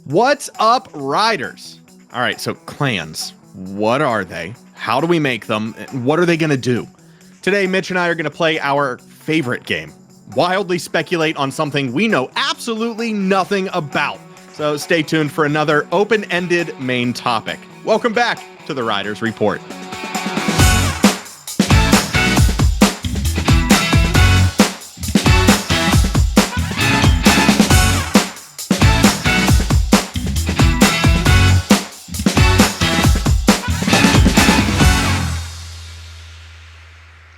What's up, riders? All right, so clans. What are they? How do we make them? What are they going to do? Today, Mitch and I are going to play our favorite game. Wildly speculate on something we know absolutely nothing about. So stay tuned for another open-ended main topic. Welcome back to the Riders Report.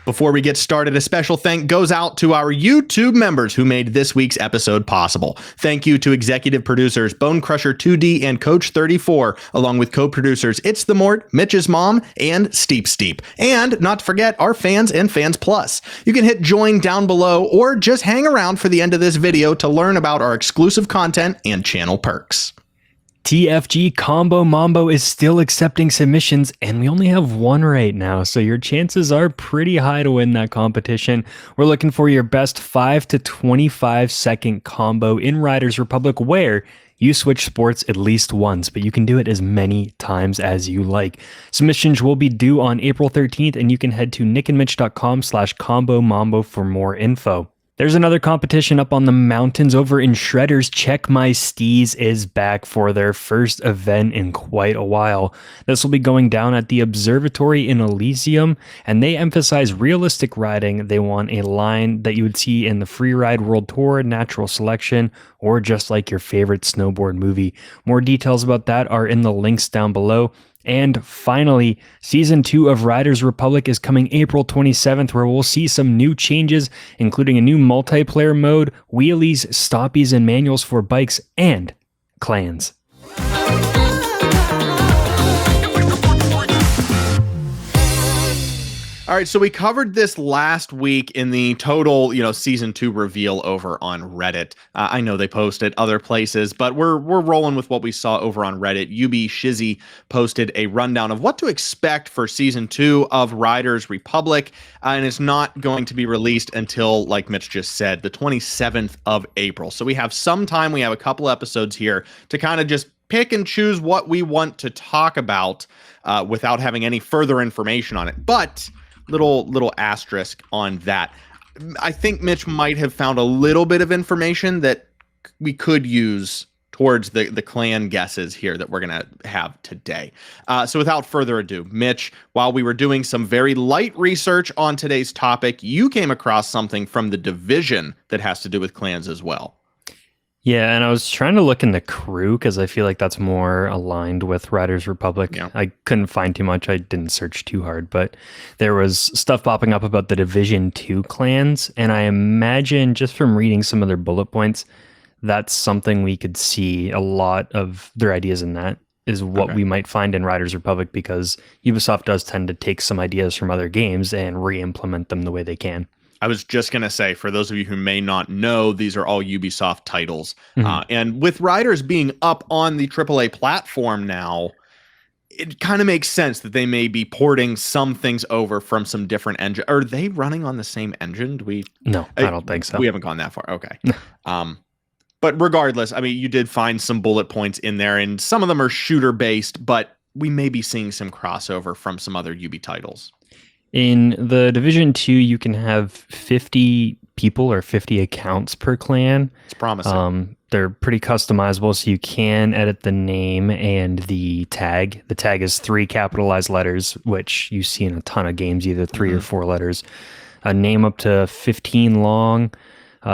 Before we get started, a special thank goes out to our YouTube members who made this week's episode possible. Thank you to executive producers Bone Crusher 2D and Coach 34, along with co-producers It's the Mort, Mitch's Mom, and Steep. And not to forget our fans and Fans Plus. You can hit join down below or just hang around for the end of this video to learn about our exclusive content and channel perks. TFG Combo Mambo is still accepting submissions, and we only have one right now, so your chances are pretty high to win that competition. We're looking for your best 5 to 25 second combo in Riders Republic where you switch sports at least once, but you can do it as many times as you like. Submissions will be due on April 13th, and you can head to nickandmitch.com/combo mambo for more info. There's another competition up on the mountains over in Shredders. Check My Steeze is back for their first event in quite a while. This will be going down at the Observatory in Elysium, and they emphasize realistic riding. They want a line that you would see in the Freeride World Tour, Natural Selection, or just like your favorite snowboard movie. More details about that are in the links down below. And finally, Season 2 of Riders Republic is coming April 27th, where we'll see some new changes, including a new multiplayer mode, wheelies, stoppies, and manuals for bikes, and clans. All right, so we covered this last week in the total, Season 2 reveal over on Reddit. I know they posted other places, but we're rolling with what we saw over on Reddit. UB Shizzy posted a rundown of what to expect for Season 2 of Riders Republic, and it's not going to be released until, like Mitch just said, the 27th of April. So we have some time. We have a couple episodes here to kind of just pick and choose what we want to talk about without having any further information on it. But little asterisk on that. I think Mitch might have found a little bit of information that we could use towards the clan guesses here that we're going to have today. So without further ado, Mitch, while we were doing some very light research on today's topic, you came across something from the division that has to do with clans as well. Yeah, and I was trying to look in the crew because I feel like that's more aligned with Riders Republic. Yeah. I couldn't find too much. I didn't search too hard, but there was stuff popping up about the Division 2 clans, and I imagine just from reading some of their bullet points, that's something we could see a lot of their ideas in that is what we might find in Riders Republic, because Ubisoft does tend to take some ideas from other games and re-implement them the way they can. I was just going to say, for those of you who may not know, these are all Ubisoft titles. And with Riders being up on the AAA platform now, it kind of makes sense that they may be porting some things over from some different engine. Are they running on the same engine? No, I don't think so. We haven't gone that far. Okay. But regardless, I mean, you did find some bullet points in there, and some of them are shooter-based, but we may be seeing some crossover from some other UB titles. In the Division 2, you can have 50 people or 50 accounts per clan. It's promising. They're pretty customizable, so you can edit the name and the tag. The tag is 3 capitalized letters, which you see in a ton of games, either 3 or 4 letters. A name up to 15 long.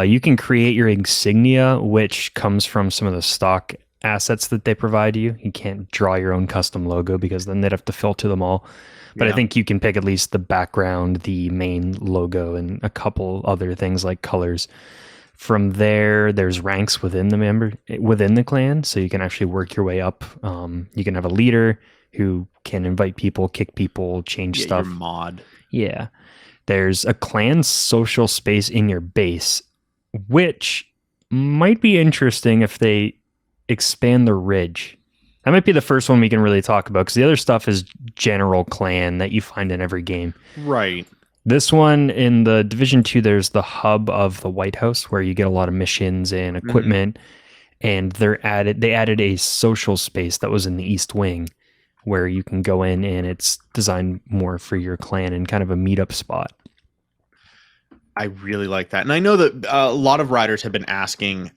You can create your insignia, which comes from some of the stock assets that they provide you. You can't draw your own custom logo because then they'd have to filter them all. But I think you can pick at least the background, the main logo, and a couple other things like colors. From there, there's ranks within the clan, so you can actually work your way up. You can have a leader who can invite people, kick people, change stuff. Your mod. Yeah. There's a clan social space in your base, which might be interesting if they expand the ridge. That might be the first one we can really talk about, because the other stuff is general clan that you find in every game. Right. This one, in the Division 2, there's the hub of the White House, where you get a lot of missions and equipment. and they added a social space that was in the East Wing where you can go in, and it's designed more for your clan and kind of a meetup spot. I really like that. And I know that a lot of riders have been asking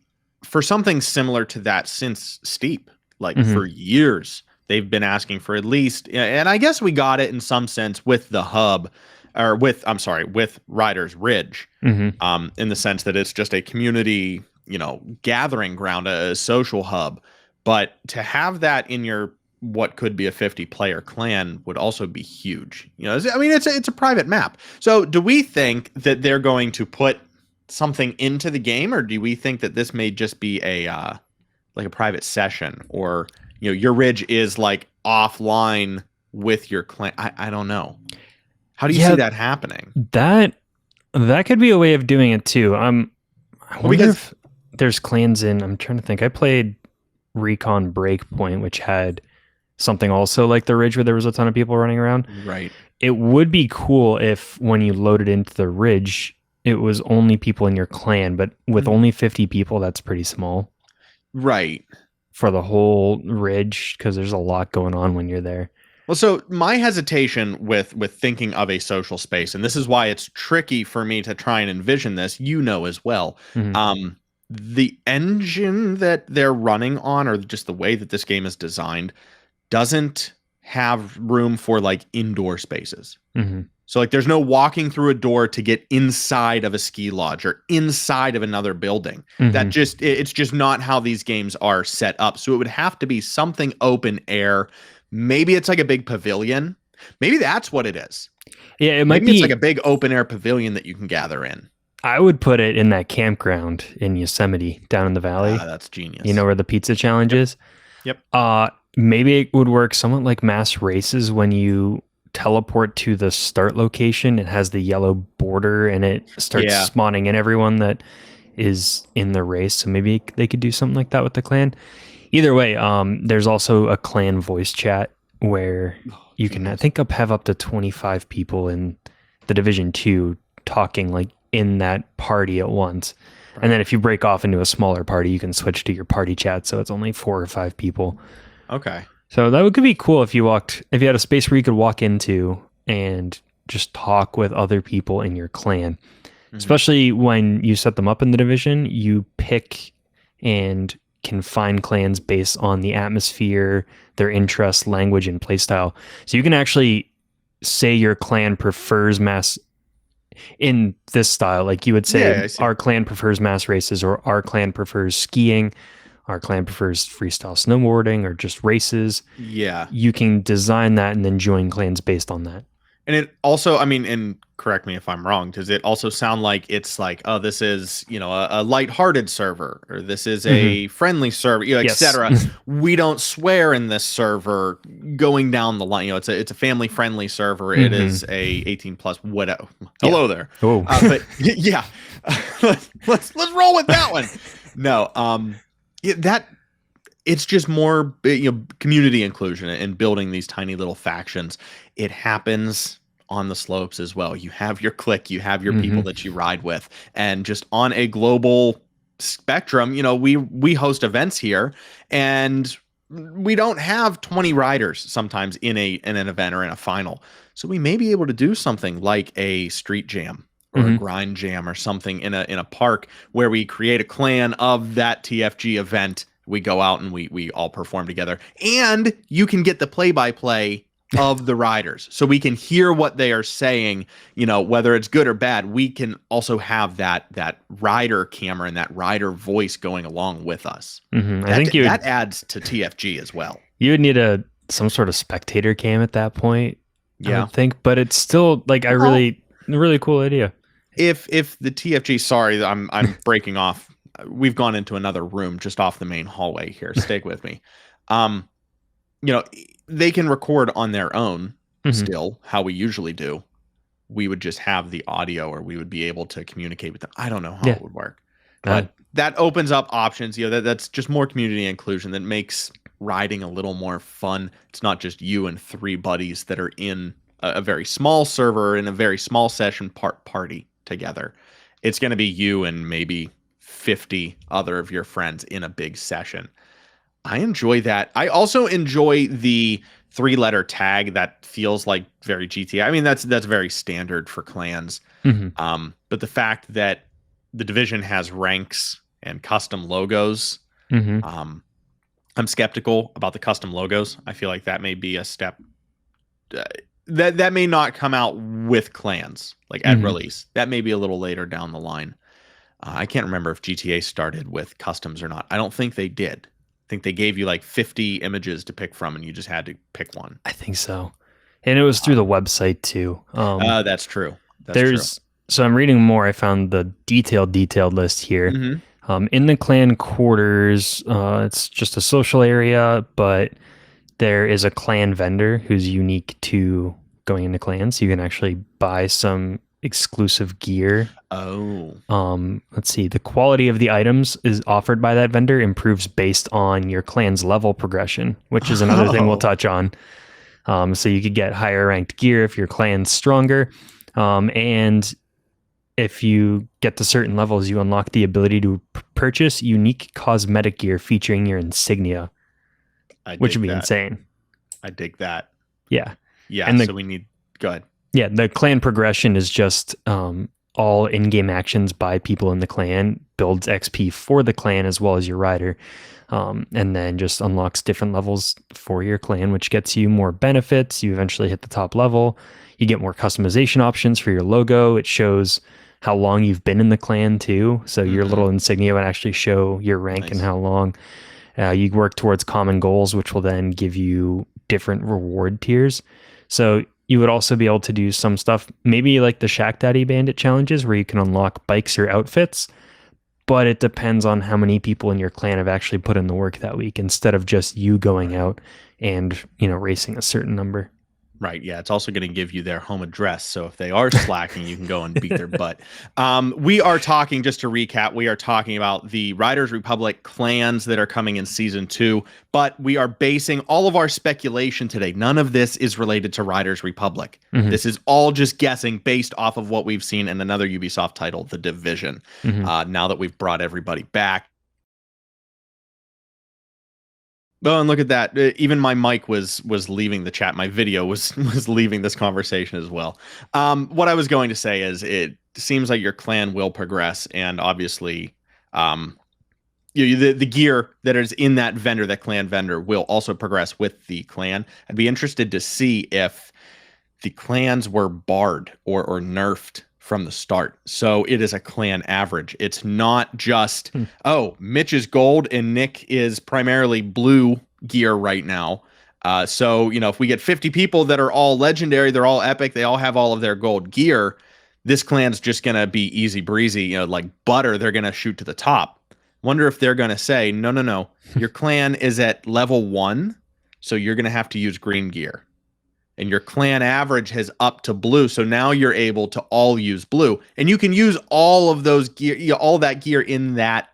for something similar to that since Steep, like for years. They've been asking for at least, and I guess we got it in some sense with the hub, or with Riders Ridge, in the sense that it's just a community, gathering ground, a social hub. But to have that in your what could be a 50-player clan would also be huge. I mean, it's a private map. So do we think that they're going to put something into the game, or do we think that this may just be a like a private session, or your ridge is like offline with your clan? I don't know. How do you see that happening? That could be a way of doing it too. I wonder if there's clans in. I'm trying to think. I played Recon Breakpoint, which had something also like the ridge where there was a ton of people running around. Right. It would be cool if when you loaded into the ridge, it was only people in your clan, but with only 50 people, that's pretty small. Right. For the whole ridge, because there's a lot going on when you're there. Well, so my hesitation with thinking of a social space, and this is why it's tricky for me to try and envision this, as well. The engine that they're running on, or just the way that this game is designed, doesn't have room for like indoor spaces. So like there's no walking through a door to get inside of a ski lodge or inside of another building. It's just not how these games are set up. So it would have to be something open air. Maybe it's like a big pavilion. Maybe that's what it is. Yeah, it might Maybe be it's like a big open air pavilion that you can gather in. I would put it in that campground in Yosemite down in the valley. That's genius. You know where the pizza challenge is? Yep. Maybe it would work somewhat like mass races. When you teleport to the start location, it has the yellow border and it starts spawning in everyone that is in the race. So maybe they could do something like that with the clan. Either way, there's also a clan voice chat where you can, I think, have up to 25 people in the Division 2 talking like in that party at once. Right. And then if you break off into a smaller party, you can switch to your party chat. So it's only 4 or 5 people. Okay. So that could be cool if you had a space where you could walk into and just talk with other people in your clan. Especially when you set them up in the division, you pick and can find clans based on the atmosphere, their interests, language, and playstyle. So you can actually say your clan prefers mass in this style. Like you would say, our clan prefers mass races, or our clan prefers skiing. Our clan prefers freestyle snowboarding or just races. Yeah. You can design that and then join clans based on that. And it also, I mean, and correct me if I'm wrong, does it also sound like it's like, oh, this is, a lighthearted server, or this is a friendly server, etc. We don't swear in this server going down the line. It's a family friendly server. It is a 18 plus whatever. Hello there. Oh. But yeah, let's roll with that one. No, it's just more community inclusion and building these tiny little factions. It happens on the slopes as well. You have your clique, you have your people that you ride with, and just on a global spectrum, we host events here, and we don't have 20 riders sometimes in an event or in a final. So we may be able to do something like a street jam or a grind jam or something in a park where we create a clan of that TFG event. We go out and we all perform together, and you can get the play-by-play of the riders, so we can hear what they are saying. Whether it's good or bad, we can also have that rider camera and that rider voice going along with us. I think that adds to TFG as well. You would need some sort of spectator cam at that point. I would think, but it's still like a really cool idea. If the TFG, sorry, I'm breaking off. We've gone into another room just off the main hallway here. Stick with me. They can record on their own still, how we usually do. We would just have the audio, or we would be able to communicate with them. I don't know how it would work, but that opens up options. That's just more community inclusion that makes riding a little more fun. It's not just you and 3 buddies that are in a very small server in a very small session party together. It's going to be you and maybe 50 other of your friends in a big session. I enjoy that. I also enjoy the 3-letter tag that feels like very GTA. I mean, that's very standard for clans. But the fact that the division has ranks and custom logos, I'm skeptical about the custom logos. I feel like that may be a step that may not come out with clans, like at release. That may be a little later down the line. I can't remember if GTA started with customs or not. I don't think they did. I think they gave you like 50 images to pick from, and you just had to pick one. I think so. And it was through the website too. That's true. So I'm reading more. I found the detailed list here. In the clan quarters, it's just a social area, but there is a clan vendor who's unique to going into clans. You can actually buy some exclusive gear. Let's see. The quality of the items is offered by that vendor improves based on your clan's level progression, which is another thing we'll touch on. So you could get higher ranked gear if your clan's stronger. And if you get to certain levels, you unlock the ability to purchase unique cosmetic gear featuring your insignia, which would be insane. I dig that. Yeah. Yeah. And so we need, go ahead. Yeah. The clan progression is just all in-game actions by people in the clan, builds XP for the clan as well as your rider. And then just unlocks different levels for your clan, which gets you more benefits. You eventually hit the top level. You get more customization options for your logo. It shows how long you've been in the clan too. So your little insignia would actually show your rank and how long. You work towards common goals, which will then give you different reward tiers. So you would also be able to do some stuff, maybe like the Shack Daddy Bandit challenges where you can unlock bikes or outfits, but it depends on how many people in your clan have actually put in the work that week instead of just you going out and, racing a certain number. Right. Yeah. It's also going to give you their home address. So if they are slacking, you can go and beat their butt. We are talking, just to recap, we are talking about the Riders Republic clans that are coming in season 2, but we are basing all of our speculation today. None of this is related to Riders Republic. This is all just guessing based off of what we've seen in another Ubisoft title, The Division. Now that we've brought everybody back. Oh, and look at that. Even my mic was leaving the chat. My video was leaving this conversation as well. What I was going to say is it seems like your clan will progress, and obviously the gear that is in that vendor, that clan vendor, will also progress with the clan. I'd be interested to see if the clans were barred or nerfed from the start. So it is a clan average. It's not just, Mitch is gold and Nick is primarily blue gear right now. So, if we get 50 people that are all legendary, they're all epic, they all have all of their gold gear, this clan's just going to be easy breezy, like butter. They're going to shoot to the top. Wonder if they're going to say, no, your clan is at level 1, so you're going to have to use green gear. And your clan average has up to blue, so now you're able to all use blue, and you can use all of those gear, all that gear in that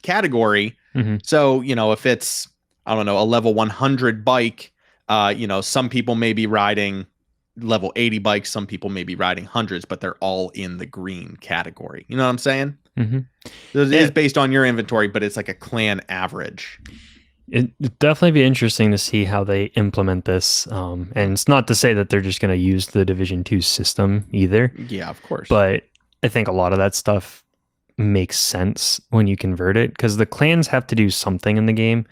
category. So if it's a level 100 bike, some people may be riding level 80 bikes, some people may be riding hundreds, but they're all in the green category. You know what I'm saying? It is based on your inventory, but it's like a clan average. It'd definitely be interesting to see how they implement this. And it's not to say that they're just going to use the Division 2 system either. Yeah, of course. But I think a lot of that stuff makes sense when you convert it, because the clans have to do something in the game,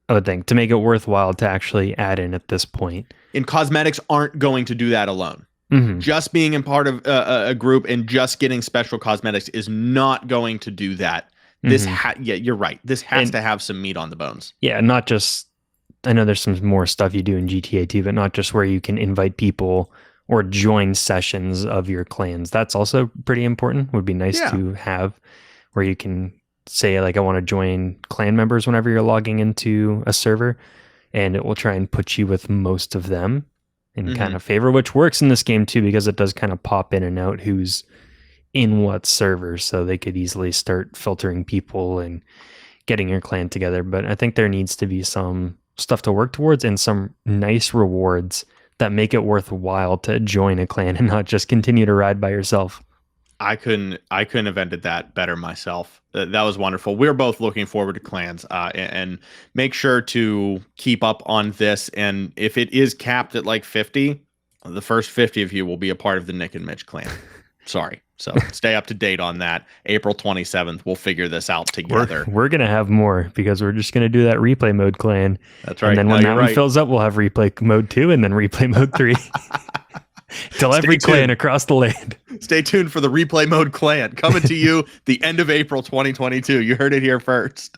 I would think, to make it worthwhile to actually add in at this point. And cosmetics aren't going to do that alone. Just being in part of a group and just getting special cosmetics is not going to do that. You're right. This has to have some meat on the bones. Yeah, not just, I know there's some more stuff you do in GTA 2, but not just where you can invite people or join sessions of your clans. That's also pretty important. Would be nice to have, where you can say, like, I want to join clan members whenever you're logging into a server, and it will try and put you with most of them in kind of favor, which works in this game too, because it does kind of pop in and out who's in what server, so they could easily start filtering people and getting your clan together. But I think there needs to be some stuff to work towards and some nice rewards that make it worthwhile to join a clan and not just continue to ride by yourself. I couldn't have ended that better myself. That was wonderful. We're both looking forward to clans, and make sure to keep up on this. And if it is capped at like 50, the first 50 of you will be a part of the Nick and Mitch clan. Sorry. So stay up to date on that. April 27th, we'll figure this out together. We're going to have more because we're just going to do that replay mode clan. That's right. And then when that one fills up, we'll have replay mode 2 and then replay mode 3. Till every clan across the land. Stay tuned for the replay mode clan coming to you the end of April 2022. You heard it here first.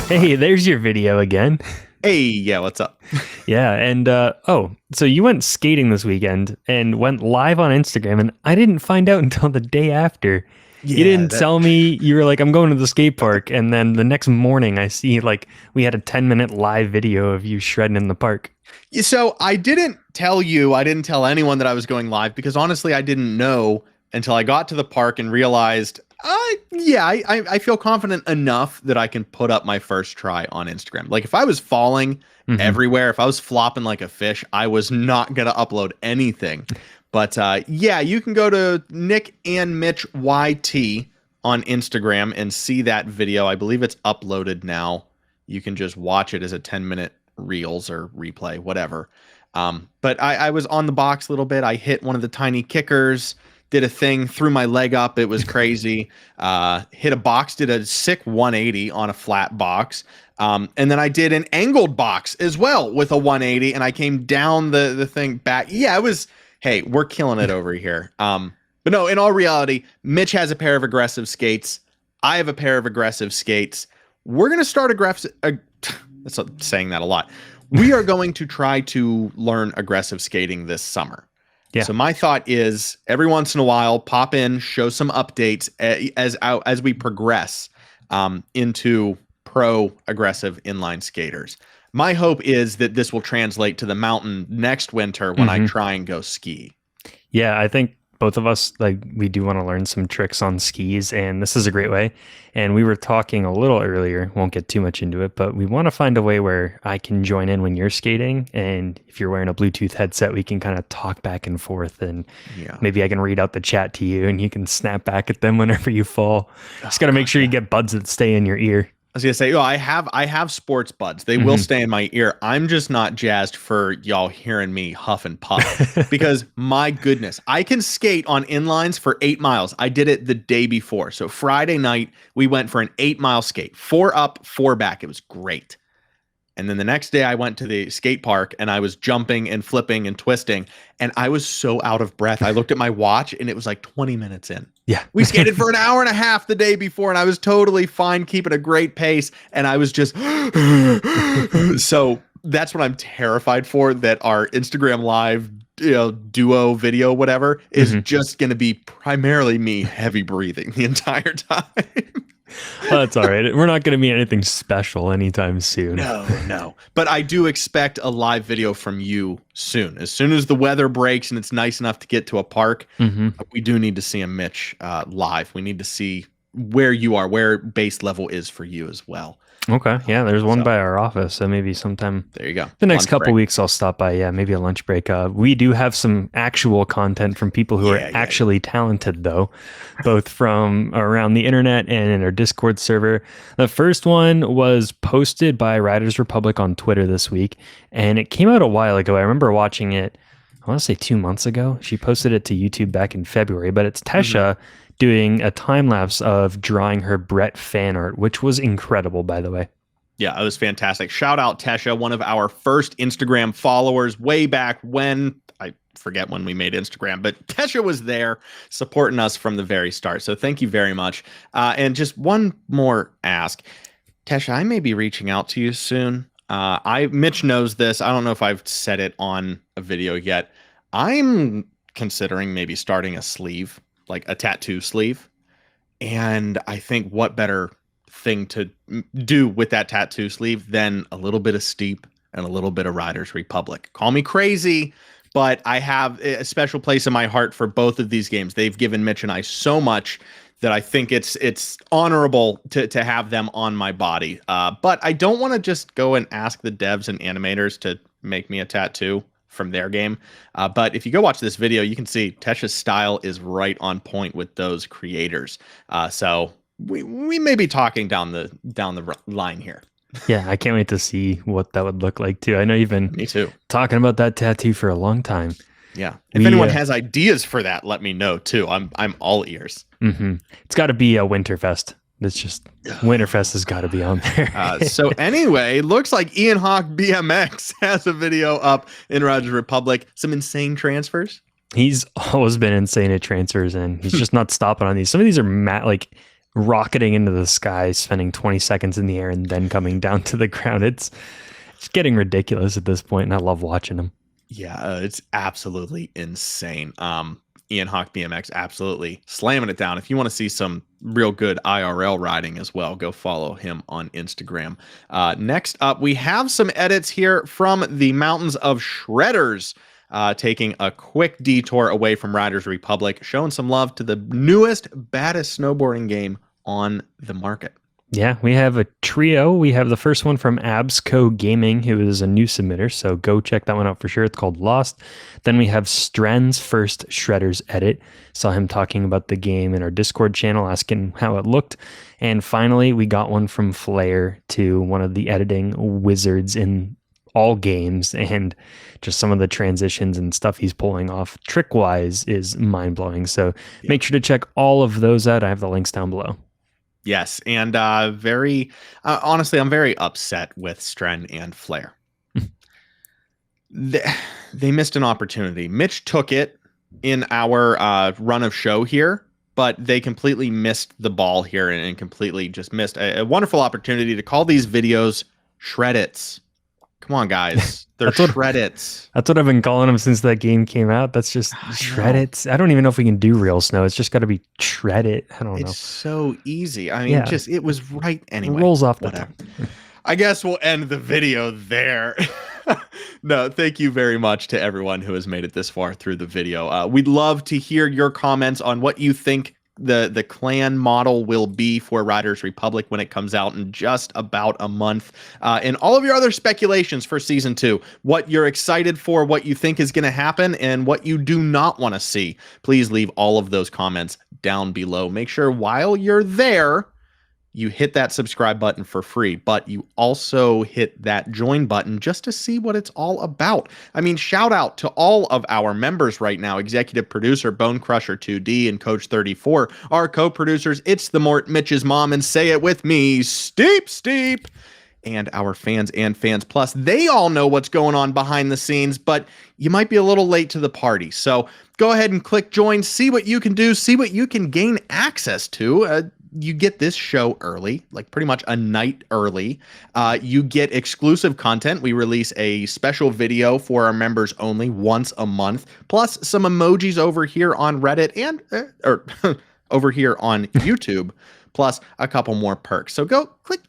Hey, there's your video again. Hey, yeah, what's up? Yeah, and so you went skating this weekend and went live on Instagram, and I didn't find out until the day after. Yeah, you didn't tell me. You were like, I'm going to the skate park, and then the next morning I see like we had a 10-minute live video of you shredding in the park. So I didn't tell you, I didn't tell anyone that I was going live because honestly I didn't know until I got to the park and realized I feel confident enough that I can put up my first try on Instagram. Like if I was falling everywhere, if I was flopping like a fish, I was not going to upload anything. But you can go to Nick and Mitch YT on Instagram and see that video. I believe it's uploaded now. You can just watch it as a 10-minute reels or replay, whatever. But I was on the box a little bit. I hit one of the tiny kickers, did a thing, threw my leg up. It was crazy. Hit a box, did a sick 180 on a flat box. And then I did an angled box as well with a 180, and I came down the thing back. Yeah, it was... Hey, we're killing it over here. But no, in all reality, Mitch has a pair of aggressive skates. I have a pair of aggressive skates. We're going to start aggressive. That's saying that a lot. We are going to try to learn aggressive skating this summer. Yeah. So my thought is every once in a while, pop in, show some updates as we progress into pro aggressive inline skaters. My hope is that this will translate to the mountain next winter when I try and go ski. Yeah, I think both of us, like, we do want to learn some tricks on skis, and this is a great way. And we were talking a little earlier, won't get too much into it, but we want to find a way where I can join in when you're skating. And if you're wearing a Bluetooth headset, we can kind of talk back and forth, and maybe I can read out the chat to you and you can snap back at them whenever you fall. Just got to make sure you get buds that stay in your ear. I was gonna say, I have sports buds. They will stay in my ear. I'm just not jazzed for y'all hearing me huff and puff because my goodness, I can skate on inlines for 8 miles. I did it the day before. So Friday night, we went for an 8-mile skate, 4 up, 4 back. It was great. And then the next day I went to the skate park and I was jumping and flipping and twisting and I was so out of breath. I looked at my watch and it was like 20 minutes in. Yeah. We skated for an hour and a half the day before and I was totally fine, keeping a great pace. And I was just, so that's what I'm terrified for, that our Instagram live, duo video, whatever, is just going to be primarily me heavy breathing the entire time. Well, that's all right. We're not going to be anything special anytime soon. No. But I do expect a live video from you soon. As soon as the weather breaks and it's nice enough to get to a park, we do need to see a Mitch live. We need to see where you are, where base level is for you as well. Okay. Yeah, there's one by our office. So maybe sometime there you go. The next couple weeks I'll stop by. Yeah, maybe a lunch break. We do have some actual content from people who are actually talented, though, both from around the internet and in our Discord server. The first one was posted by Riders Republic on Twitter this week, and it came out a while ago. I remember watching it, I want to say 2 months ago. She posted it to YouTube back in February, but it's Tesha doing a time lapse of drawing her Brett fan art, which was incredible, by the way. Yeah, it was fantastic. Shout out Tesha, one of our first Instagram followers way back when. I forget when we made Instagram, but Tesha was there supporting us from the very start. So thank you very much. And just one more ask. Tesha, I may be reaching out to you soon. Mitch knows this. I don't know if I've said it on a video yet. I'm considering maybe starting a sleeve, like a tattoo sleeve. And I think what better thing to do with that tattoo sleeve than a little bit of Steep and a little bit of Riders Republic. Call me crazy, but I have a special place in my heart for both of these games. They've given Mitch and I so much that I think it's honorable to have them on my body. But I don't want to just go and ask the devs and animators to make me a tattoo from their game. But if you go watch this video, you can see Tesha's style is right on point with those creators. So we may be talking down the line here. Yeah, I can't wait to see what that would look like too. I know you've been Me too. talking about that tattoo for a long time. Yeah. If anyone has ideas for that, let me know too. I'm all ears. It's got to be a Winterfest. It's just Winterfest has got to be on there. So anyway, looks like Ian Hawk BMX has a video up in Riders Republic. Some insane transfers. He's always been insane at transfers, and he's just not stopping on these. Some of these are like rocketing into the sky, spending 20 seconds in the air, and then coming down to the ground. It's getting ridiculous at this point, and I love watching him. Yeah, it's absolutely insane. Ian Hawk BMX absolutely slamming it down. If you want to see some real good IRL riding as well, go follow him on Instagram. Next up, we have some edits here from the Mountains of Shredders, taking a quick detour away from Riders Republic, showing some love to the newest, baddest snowboarding game on the market. Yeah, we have a trio. We have the first one from Absco Gaming, who is a new submitter, so go check that one out for sure. It's called Lost. Then we have Stren's first Shredders edit. Saw him talking about the game in our Discord channel, asking how it looked. And finally, we got one from Flair, to one of the editing wizards in all games, and just some of the transitions and stuff he's pulling off trick-wise is mind-blowing. So make sure to check all of those out. I have the links down below. Yes, and honestly, I'm very upset with Stren and Flair. They missed an opportunity. Mitch took it in our run of show here, but they completely missed the ball here and completely just missed a wonderful opportunity to call these videos Shreddits. Come on, guys. They're Shreddits. That's what I've been calling them since that game came out. That's just Shreddits. I don't even know if we can do real snow. It's just got to be Shreddit. I don't know. It's so easy. I mean, it was right anyway. It rolls off the tongue. I guess we'll end the video there. No, thank you very much to everyone who has made it this far through the video. We'd love to hear your comments on what you think the clan model will be for Riders Republic when it comes out in just about a month, and all of your other speculations for season 2, what you're excited for, what you think is going to happen, and what you do not want to see. Please leave all of those comments down below. Make sure while you're there, you hit that subscribe button for free, but you also hit that join button just to see what it's all about. I mean, shout out to all of our members right now: executive producer Bone Crusher 2D and Coach 34, our co-producers It's the Mort, Mitch's mom, and say it with me, Steep, and our fans and Fans Plus. They all know what's going on behind the scenes, but you might be a little late to the party. So go ahead and click join, see what you can do, see what you can gain access to. You get this show early, like pretty much a night early. You get exclusive content. We release a special video for our members only once a month, plus some emojis over here on Reddit and over here on YouTube, plus a couple more perks. So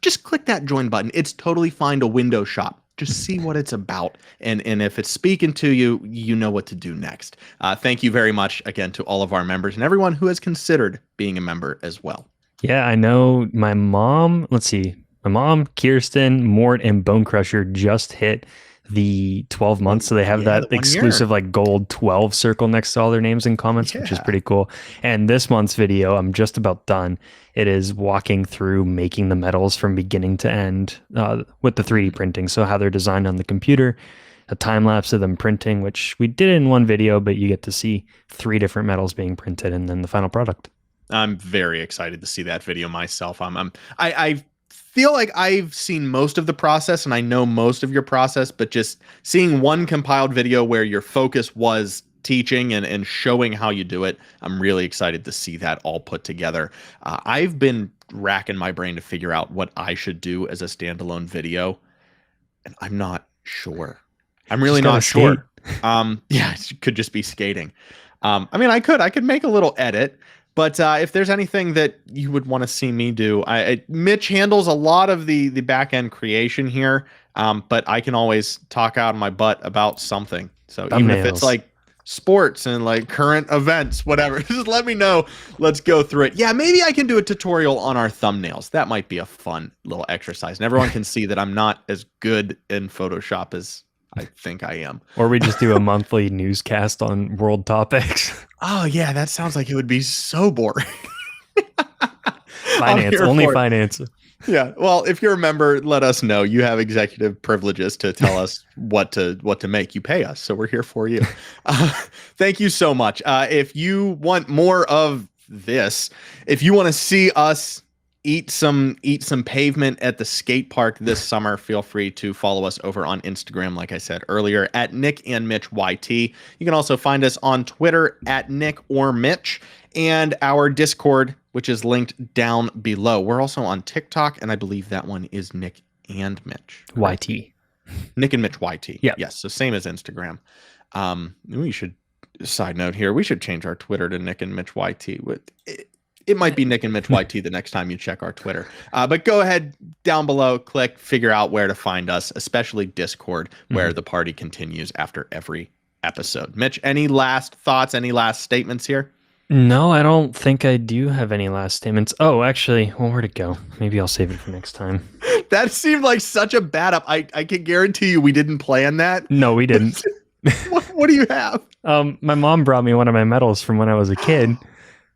just click that join button. It's totally fine to window shop. Just see what it's about. And if it's speaking to you, you know what to do next. Thank you very much again to all of our members and everyone who has considered being a member as well. Yeah, I know my mom, my mom, Kirsten, Mort, and Bone Crusher just hit the 12 months. So they have that exclusive like gold 12 circle next to all their names and comments, which is pretty cool. And this month's video, I'm just about done. It is walking through making the medals from beginning to end with the 3D printing. So how they're designed on the computer, a time lapse of them printing, which we did in one video, but you get to see 3 different medals being printed and then the final product. I'm very excited to see that video myself. I feel like I've seen most of the process and I know most of your process, but just seeing one compiled video where your focus was teaching and showing how you do it, I'm really excited to see that all put together. I've been racking my brain to figure out what I should do as a standalone video, and I'm not sure. I'm really not sure. Yeah, it could just be skating. I mean, I could make a little edit. But if there's anything that you would want to see me do, Mitch handles a lot of the back end creation here, but I can always talk out of my butt about something. So even if it's like sports and like current events, whatever, just let me know. Let's go through it. Yeah, maybe I can do a tutorial on our thumbnails. That might be a fun little exercise, and everyone can see that I'm not as good in Photoshop as I think I am. Or we just do a monthly newscast on world topics. Oh yeah, that sounds like it would be so boring. Finance, only finance. Yeah. Well, if you're a member, let us know. You have executive privileges to tell us what to make. You pay us, so we're here for you. Thank you so much. If you want more of this, if you want to see us eat some pavement at the skate park this summer, feel free to follow us over on Instagram, like I said earlier, at Nick and Mitch YT. You can also find us on Twitter at Nick or Mitch, and our Discord, which is linked down below. We're also on TikTok, and I believe that one is Nick and Mitch. YT. Nick and Mitch YT. Yeah. Yes, so same as Instagram. We should, side note here, we should change our Twitter to Nick and Mitch YT. It might be Nick and Mitch YT the next time you check our Twitter. But go ahead down below, click, figure out where to find us, especially Discord, where the party continues after every episode. Mitch, any last thoughts, any last statements here? No, I don't think I do have any last statements. Oh, actually, well, where'd it go? Maybe I'll save it for next time. That seemed like such a bad up. I can guarantee you we didn't plan that. No, we didn't. What do you have? My mom brought me one of my medals from when I was a kid.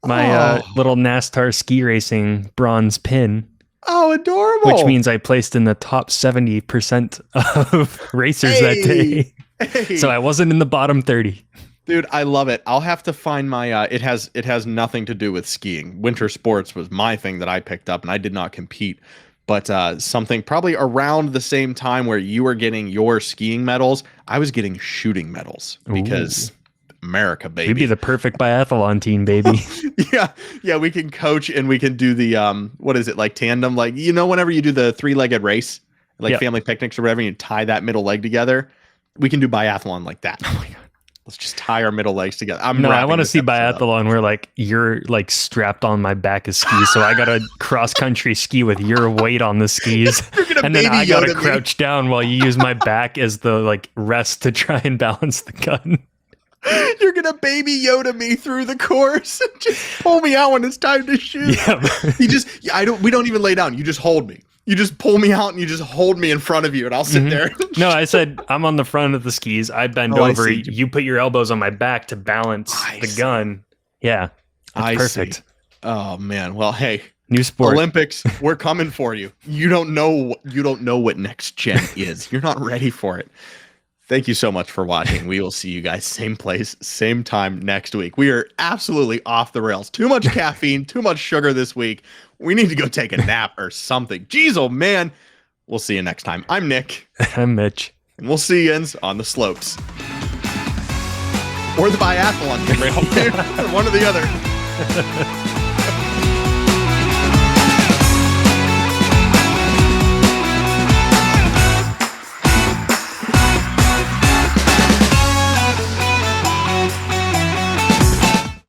My little NASCAR ski racing bronze pin. Oh, adorable. Which means I placed in the top 70% of racers that day. Hey. So I wasn't in the bottom 30. Dude, I love it. I'll have to find my it has nothing to do with skiing. Winter sports was my thing that I picked up, and I did not compete. But something probably around the same time where you were getting your skiing medals, I was getting shooting medals because America, baby. We'd be the perfect biathlon team, baby. Yeah, we can coach and we can do the what is it, like tandem, like, you know, whenever you do the 3-legged race, like family picnics or whatever, and you tie that middle leg together, we can do biathlon like that. Oh my god. Let's just tie our middle legs together. I want to see biathlon where like you're like strapped on my back of skis, so I gotta cross country ski with your weight on the skis, and then I gotta crouch down while you use my back as the like rest to try and balance the gun. You're gonna baby Yoda me through the course and just pull me out when it's time to shoot. Yeah. We don't even lay down. You just hold me. You just pull me out and you just hold me in front of you, and I'll sit there. No, I said I'm on the front of the skis. I bend over. You put your elbows on my back to balance the gun. Yeah, perfect. Oh man. Well, hey, new sport. Olympics, we're coming for you. You don't know what next gen is. You're not ready for it. Thank you so much for watching. We will see you guys same place, same time next week. We are absolutely off the rails. Too much caffeine, too much sugar this week. We need to go take a nap or something. Jeez, oh man. We'll see you next time. I'm Nick. I'm Mitch. And we'll see you on the slopes. Or the biathlon rail. One or the other.